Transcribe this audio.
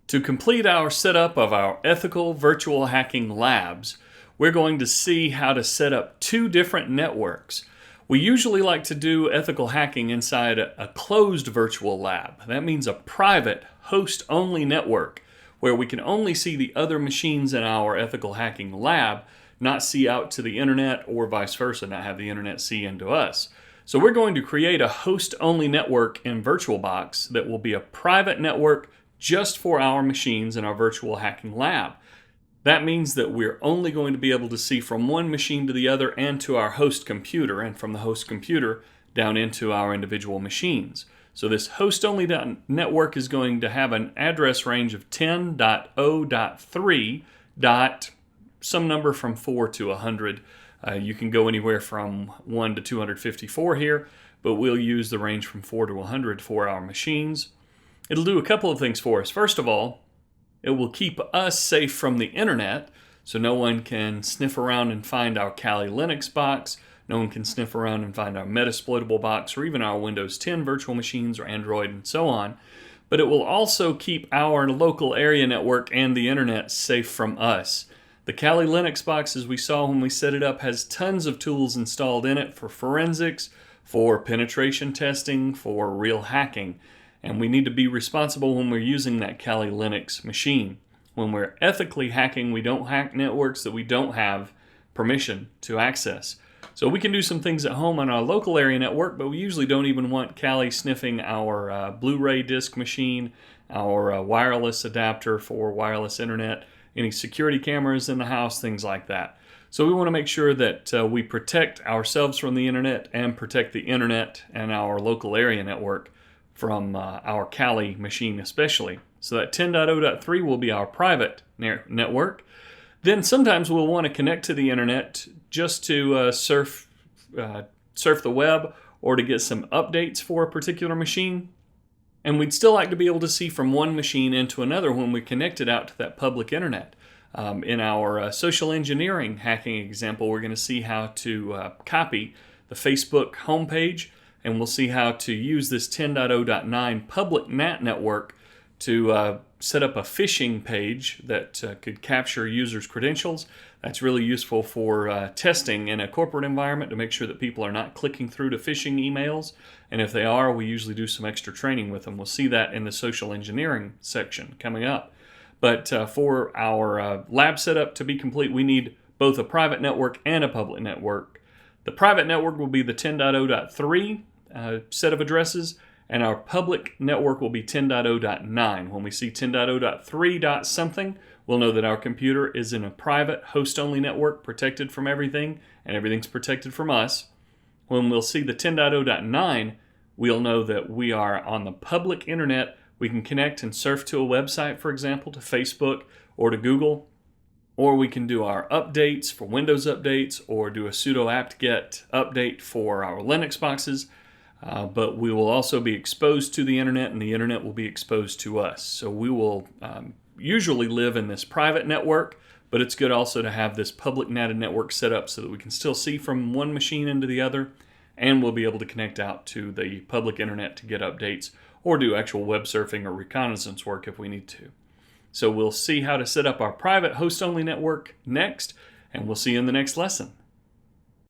To complete our setup of our ethical virtual hacking labs, we're going to see how to set up two different networks. We usually like to do ethical hacking inside a closed virtual lab. That means a private, host-only network where we can only see the other machines in our ethical hacking lab, not see out to the internet or vice versa, not have the internet see into us. So we're going to create a host-only network in VirtualBox that will be a private network just for our machines in our virtual hacking lab. That means that we're only going to be able to see from one machine to the other and to our host computer, and from the host computer down into our individual machines. So this host-only network is going to have an address range of 10.0.3. Some number from 4 to 100. You can go anywhere from 1 to 254 here, but we'll use the range from 4 to 100 for our machines. It'll do a couple of things for us. First of all, it will keep us safe from the internet, so no one can sniff around and find our Kali Linux box, no one can sniff around and find our Metasploitable box, or even our Windows 10 virtual machines or Android and so on. But it will also keep our local area network and the internet safe from us. The Kali Linux box, as we saw when we set it up, has tons of tools installed in it for forensics, for penetration testing, for real hacking. And we need to be responsible when we're using that Kali Linux machine. When we're ethically hacking, we don't hack networks that we don't have permission to access. So we can do some things at home on our local area network, but we usually don't even want Kali sniffing our Blu-ray disc machine, our wireless adapter for wireless internet, any security cameras in the house, things like that. So we want to make sure that we protect ourselves from the internet and protect the internet and our local area network from our Kali machine especially. So that 10.0.3 will be our private network. Then sometimes we'll want to connect to the internet just to surf the web or to get some updates for a particular machine. And we'd still like to be able to see from one machine into another when we connect it out to that public internet. In our social engineering hacking example, we're going to see how to copy the Facebook homepage, and we'll see how to use this 10.0.9 public NAT network to set up a phishing page that could capture users' credentials. That's really useful for testing in a corporate environment to make sure that people are not clicking through to phishing emails. And if they are, we usually do some extra training with them. We'll see that in the social engineering section coming up. But for our lab setup to be complete, we need both a private network and a public network. The private network will be the 10.0.3 set of addresses, and our public network will be 10.0.9. When we see 10.0.3 something, we'll know that our computer is in a private host-only network protected from everything, and everything's protected from us. When we'll see the 10.0.9, we'll know that we are on the public internet. We can connect and surf to a website, for example, to Facebook or to Google, or we can do our updates for Windows updates or do a sudo apt-get update for our Linux boxes. But we will also be exposed to the internet, and the internet will be exposed to us. So we will usually live in this private network, but it's good also to have this public network set up so that we can still see from one machine into the other, and we'll be able to connect out to the public internet to get updates or do actual web surfing or reconnaissance work if we need to. So we'll see how to set up our private host-only network next, and we'll see you in the next lesson.